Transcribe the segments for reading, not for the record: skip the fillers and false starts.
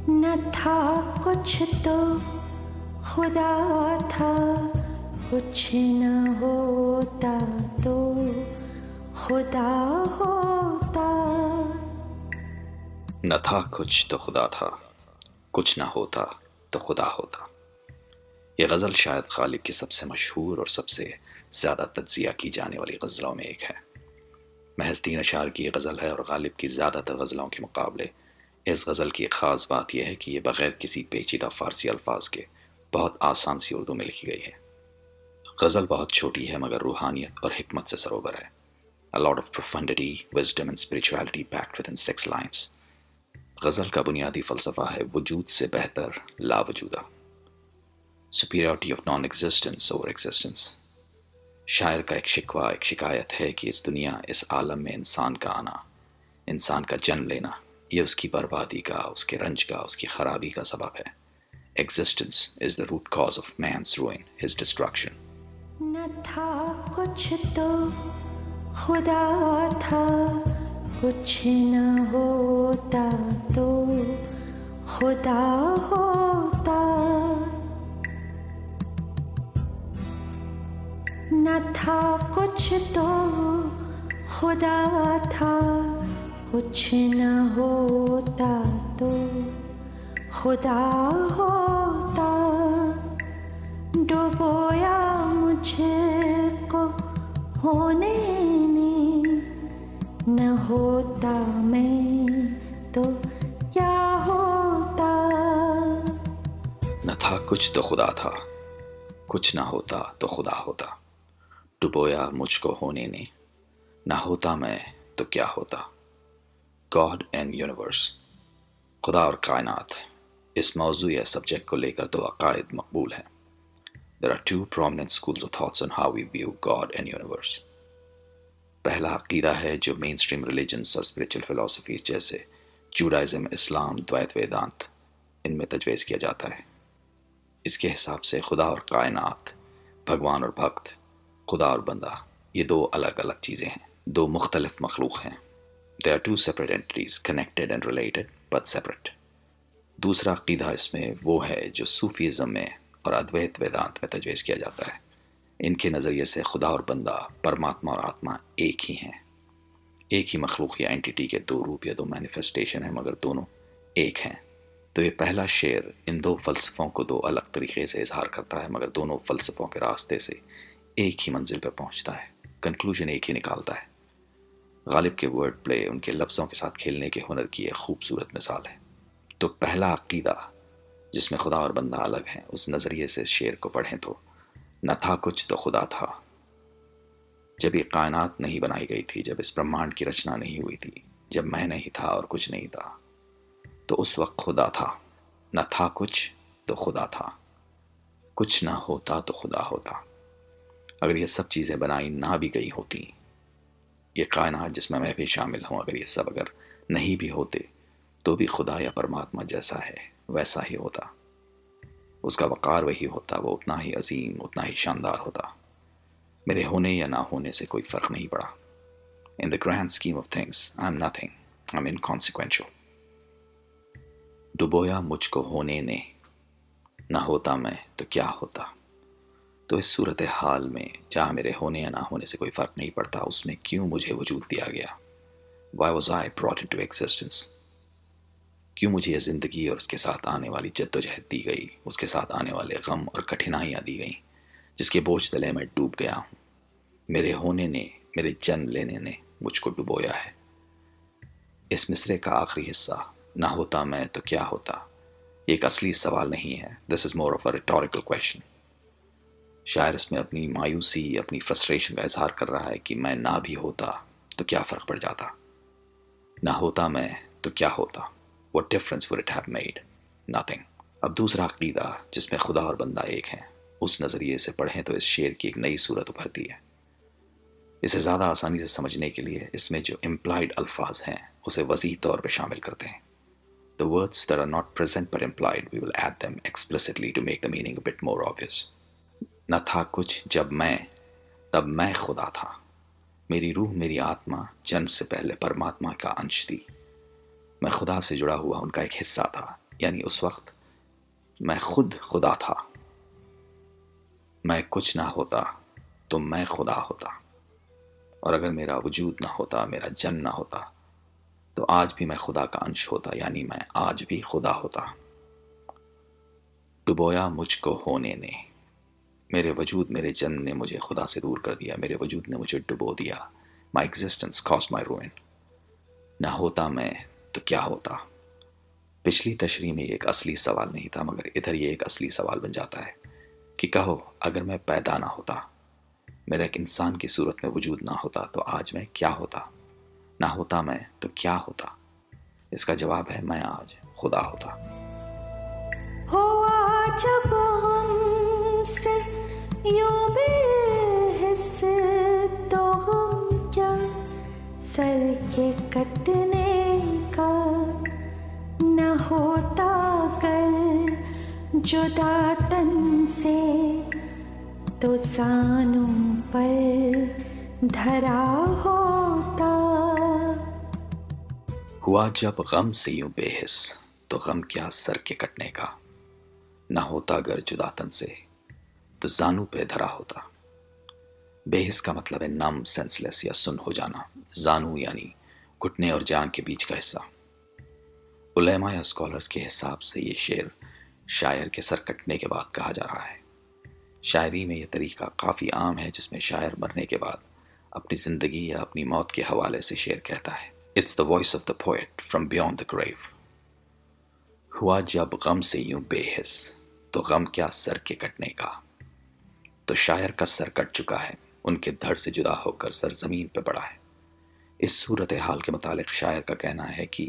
نہ تھا کچھ تو خدا تھا، کچھ نہ ہوتا تو خدا ہوتا۔ نہ تھا کچھ تو خدا تھا، کچھ نہ ہوتا تو خدا ہوتا۔ یہ غزل شاید غالب کی سب سے مشہور اور سب سے زیادہ تجزیہ کی جانے والی غزلوں میں ایک ہے۔ محض 3 اشعار کی یہ غزل ہے، اور غالب کی زیادہ تر غزلوں کے مقابلے اس غزل کی ایک خاص بات یہ ہے کہ یہ بغیر کسی پیچیدہ فارسی الفاظ کے بہت آسان سی اردو میں لکھی گئی ہے۔ غزل بہت چھوٹی ہے مگر روحانیت اور حکمت سے سروبر ہے۔ A lot of profundity, wisdom and spirituality packed within 6 lines۔ غزل کا بنیادی فلسفہ ہے وجود سے بہتر لا وجودہ، superiority of non-existence over existence۔ شاعر کا ایک شکوہ، ایک شکایت ہے کہ اس دنیا، اس عالم میں انسان کا آنا، انسان کا جنم لینا، یہ اس کی بربادی کا، اس کے رنج کا، اس کی خرابی کا سبب ہے۔ Existence is the root cause of man's ruin, his destruction۔ نہ تھا کچھ تو خدا تھا، کچھ نہ ہوتا تو خدا ہوتا۔ نہ تھا کچھ تو خدا تھا، کچھ نہ ہوتا تو خدا ہوتا۔ ڈبویا مجھے کو ہونے نے، نہ ہوتا میں تو کیا ہوتا۔ نہ تھا کچھ تو خدا تھا، کچھ نہ ہوتا تو خدا ہوتا۔ ڈبویا مجھ کو ہونے نے، نہ ہوتا میں تو کیا ہوتا۔ گاڈ اینڈ یونیورس، خدا اور کائنات، اس موضوع یا سبجیکٹ کو لے کر 2 عقائد مقبول ہیں۔ There are 2 prominent schools of thoughts on how we view God and universe۔ پہلا عقیدہ ہے جو مین اسٹریم ریلیجنز اور اسپریچول فلاسفیز جیسے جوڈائزم، اسلام، دویت ویدانت، ان میں تجویز کیا جاتا ہے۔ اس کے حساب سے خدا اور کائنات، بھگوان اور بھکت، خدا اور بندہ، یہ 2 الگ الگ چیزیں ہیں، 2 مختلف مخلوق ہیں۔ They are 2 separate entities, connected and related but separate۔ دوسرا عقیدہ اس میں وہ ہے جو صوفیزم میں اور ادویت ویدانت میں تجویز کیا جاتا ہے۔ ان کے نظریے سے خدا اور بندہ، پرماتما اور آتما ایک ہی ہیں، ایک ہی مخلوق یا اینٹیٹی کے 2 روپ یا 2 مینیفیسٹیشن ہیں، مگر دونوں ایک ہیں۔ تو یہ پہلا شعر ان 2 فلسفوں کو 2 الگ طریقے سے اظہار کرتا ہے، مگر دونوں فلسفوں کے راستے سے ایک ہی منزل پہ پہنچتا ہے، کنکلوژن ایک ہی نکالتا ہے۔ غالب کے ورڈ پلے، ان کے لفظوں کے ساتھ کھیلنے کے ہنر کی ایک خوبصورت مثال ہے۔ تو پہلا عقیدہ جس میں خدا اور بندہ الگ ہیں، اس نظریے سے اس شعر کو پڑھیں تو نہ تھا کچھ تو خدا تھا۔ جب یہ کائنات نہیں بنائی گئی تھی، جب اس برہمانڈ کی رچنا نہیں ہوئی تھی، جب میں نہیں تھا اور کچھ نہیں تھا، تو اس وقت خدا تھا۔ نہ تھا کچھ تو خدا تھا، کچھ نہ ہوتا تو خدا ہوتا۔ اگر یہ سب چیزیں بنائی نہ بھی گئی ہوتی، یہ کائنات جس میں بھی شامل ہوں، اگر یہ سب اگر نہیں بھی ہوتے تو بھی خدا یا پرماتما جیسا ہے ویسا ہی ہوتا۔ اس کا وقار وہی ہوتا، وہ اتنا ہی عظیم، اتنا ہی شاندار ہوتا۔ میرے ہونے یا نہ ہونے سے کوئی فرق نہیں پڑا۔ In the grand scheme of things, I'm nothing, I'm inconsequential۔ ڈبویا مجھ کو ہونے نے، نہ ہوتا میں تو کیا ہوتا۔ تو اس صورتحال میں جہاں میرے ہونے یا نہ ہونے سے کوئی فرق نہیں پڑتا، اس میں کیوں مجھے وجود دیا گیا؟ Why was I brought into existence؟ کیوں مجھے یہ زندگی اور اس کے ساتھ آنے والی جد و جہد دی گئی، اس کے ساتھ آنے والے غم اور کٹھنائیاں دی گئیں، جس کے بوجھ تلے میں ڈوب گیا ہوں۔ میرے ہونے نے، میرے جنم لینے نے مجھ کو ڈبویا ہے۔ اس مصرے کا آخری حصہ، نہ ہوتا میں تو کیا ہوتا، یہ ایک اصلی سوال نہیں ہے۔ This is more of a rhetorical question۔ شاعر اس میں اپنی مایوسی، اپنی فرسٹریشن کا اظہار کر رہا ہے کہ میں نہ بھی ہوتا تو کیا فرق پڑ جاتا، نہ ہوتا میں تو کیا ہوتا۔ What difference would it have made؟ Nothing۔ اب دوسرا عقیدہ جس میں خدا اور بندہ ایک ہیں، اس نظریے سے پڑھیں تو اس شعر کی ایک نئی صورت ابھرتی ہے۔ اسے زیادہ آسانی سے سمجھنے کے لیے اس میں جو implied الفاظ ہیں اسے وسیع طور پہ شامل کرتے ہیں۔ The words that are not present but implied, we will add them explicitly to make the meaning a bit more obvious۔ نہ تھا کچھ جب میں، تب میں خدا تھا۔ میری روح، میری آتما جنم سے پہلے پرماتما کا انش تھی۔ میں خدا سے جڑا ہوا ان کا ایک حصہ تھا، یعنی اس وقت میں خود خدا تھا. میں کچھ نہ ہوتا تو میں خدا ہوتا. اور اگر میرا وجود نہ ہوتا، میرا جن نہ ہوتا، تو آج بھی میں خدا کا انش ہوتا، یعنی میں آج بھی خدا ہوتا. ڈبویا مجھ کو ہونے نے. میرے وجود، میرے جن نے مجھے خدا سے دور کر دیا. میرے وجود نے مجھے ڈبو دیا. My existence caused my ruin. نہ ہوتا میں تو کیا ہوتا. پچھلی تشریح میں یہ ایک اصلی سوال نہیں تھا، مگر ادھر یہ ایک اصلی سوال بن جاتا ہے کہ کہو اگر میں پیدا نہ ہوتا، میرا ایک انسان کی صورت میں وجود نہ ہوتا، تو آج میں کیا ہوتا. نہ ہوتا میں تو کیا ہوتا. اس کا جواب ہے میں آج خدا ہوتا. ہوا جب ہم سے یوں بے حس تو ہم کیا سر کے کٹنے کا. نہ ہوتا گر جدا تن سے تو زانوں پر دھرا ہوتا. ہوا جب غم سے یوں بے حس تو غم کیا سر کے کٹنے کا. نہ ہوتا گر جدا تن سے تو زانو پہ دھرا ہوتا. بے حس کا مطلب ہے نم، سینس لیس یا سن ہو جانا. زانو یعنی گھٹنے اور جان کے بیچ کا حصہ. علماء یا اسکالرز کے حساب سے یہ شعر شاعر کے سر کٹنے کے بعد کہا جا رہا ہے. شاعری میں یہ طریقہ کافی عام ہے جس میں شاعر مرنے کے بعد اپنی زندگی یا اپنی موت کے حوالے سے شعر کہتا ہے. It's the voice of the poet from beyond the grave. ہوا جب غم سے یوں بے حس تو غم کیا سر کے کٹنے کا. تو شاعر کا سر کٹ چکا ہے، ان کے دھڑ سے جدا ہو کر سر زمین پہ پڑا ہے. اس صورتحال کے متعلق شاعر کا کہنا ہے کہ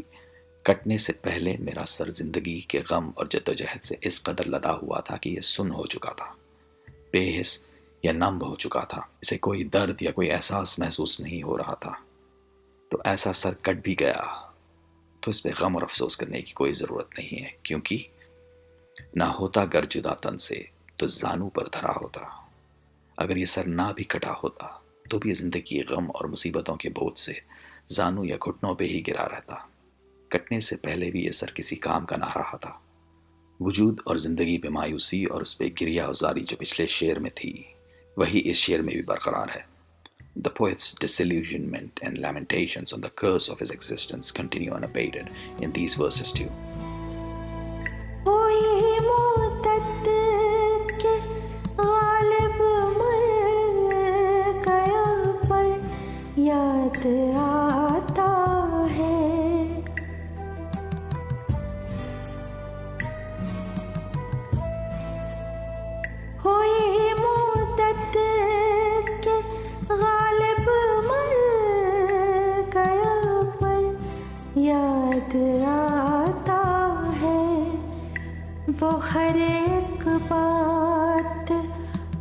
کٹنے سے پہلے میرا سر زندگی کے غم اور جدوجہد سے اس قدر لدا ہوا تھا کہ یہ سن ہو چکا تھا، بے حس یا نم ہو چکا تھا. اسے کوئی درد یا کوئی احساس محسوس نہیں ہو رہا تھا. تو ایسا سر کٹ بھی گیا تو اس پہ غم اور افسوس کرنے کی کوئی ضرورت نہیں ہے، کیونکہ نہ ہوتا گر جدا تن سے تو زانو پر دھرا ہوتا. اگر یہ سر نہ بھی کٹا ہوتا تو بھی زندگی غم اور مصیبتوں کے بوجھ سے زانو یا گھٹنوں پہ ہی گرا رہتا. کٹنے سے پہلے بھی یہ سر کسی کام کا نہ رہا تھا. وجود اور زندگی پہ مایوسی اور اس پہ گریہ ازاری جو پچھلے شعر میں تھی وہی اس شعر میں بھی برقرار ہے. The poet's disillusionment and lamentations on the curse of his existence continue unabated in these verses too. کوئی مدت کے غالب مر گیا پر یاد آتا ہے. کوئی مدت کے غالب مر گیا پر یاد آتا ہے. وہ ہر ایک بات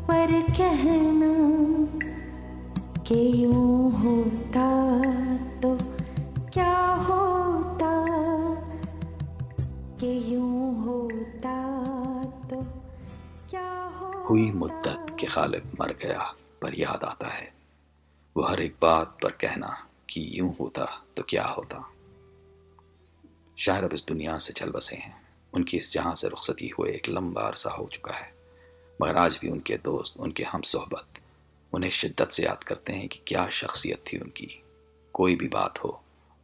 پر کہنا کہ یوں ہوتا تو کیا ہوتا، کہ یوں ہوتا تو کیا ہوتا. ہوئی مدت کہ غالب مر گیا پر یاد آتا ہے. وہ ہر ایک بات پر کہنا کہ یوں ہوتا تو کیا ہوتا. شاعر اب اس دنیا سے چل بسے ہیں. ان کی اس جہاں سے رخصتی ہوئے ایک لمبا عرصہ ہو چکا ہے، مگر آج بھی ان کے دوست، ان کے ہم صحبت انہیں شدت سے یاد کرتے ہیں کہ کیا شخصیت تھی ان کی. کوئی بھی بات ہو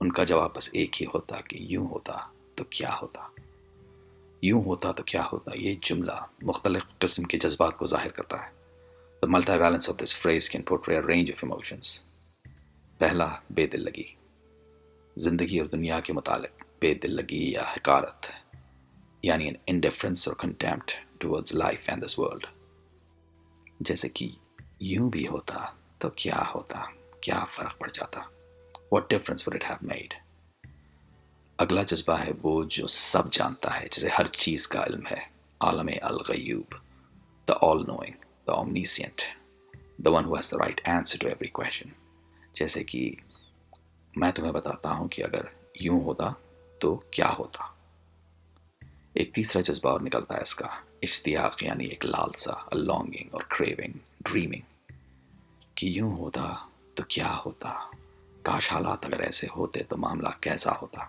ان کا جواب بس ایک ہی ہوتا کہ یوں ہوتا تو کیا ہوتا. یوں ہوتا تو کیا ہوتا. یہ جملہ مختلف قسم کے جذبات کو ظاہر کرتا ہے. The multivalence of this phrase can portray a range of emotions. پہلا، بے دل لگی. زندگی اور دنیا کے متعلق بے دل لگی یا حقارت، یعنی an indifference or contempt towards life and this world. جیسے کہ یوں بھی ہوتا تو کیا ہوتا، کیا فرق پڑ جاتا. What difference would it have made? اگلا جذبہ ہے وہ جو سب جانتا ہے، جسے ہر چیز کا علم ہے. عالم الغیوب، the all knowing, the omniscient, the one who has the right answer to every question. جیسے کہ میں تمہیں بتاتا ہوں کہ اگر یوں ہوتا تو کیا ہوتا. ایک تیسرا جذبہ اور نکلتا ہے اس کا، اشتیاق، یعنی ایک لالسا، a longing or craving, dreaming، کہ یوں ہوتا تو کیا ہوتا. کاش حالات اگر ایسے ہوتے تو معاملہ کیسا ہوتا.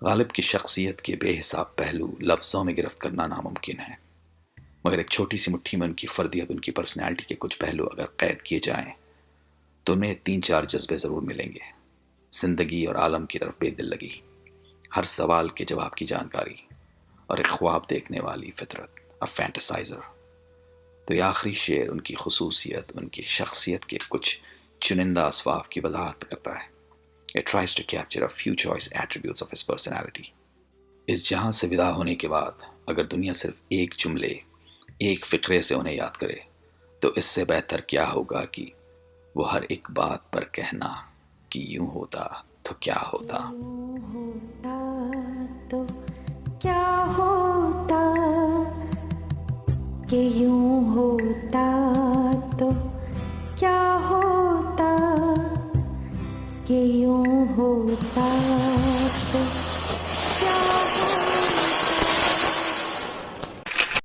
غالب کی شخصیت کے بے حساب پہلو لفظوں میں گرفت کرنا ناممکن ہے، مگر ایک چھوٹی سی مٹھی میں ان کی فردیت، ان کی پرسنالٹی کے کچھ پہلو اگر قید کیے جائیں تو انہیں 3-4 جذبے ضرور ملیں گے: زندگی اور عالم کی طرف بے دل لگی، ہر سوال کے جواب کی جانکاری، اور ایک خواب دیکھنے والی فطرت، فینٹسائزر۔ تو یہ آخری شعر ان کی خصوصیت، ان کی شخصیت کے کچھ چنندہ اسباب کی وضاحت کرتا ہے۔ It tries to capture a few choice attributes of his personality۔ اس جہاں سے ودا ہونے کے بعد اگر دنیا صرف ایک جملے، ایک فقرے سے انہیں یاد کرے تو اس سے بہتر کیا ہوگا کہ وہ ہر ایک بات پر کہنا کہ یوں ہوتا تو کیا ہوتا۔ یوں ہوتا تو کیا ہوتا، کہ یوں ہوتا تو کیا ہوتا، کہ یوں ہوتا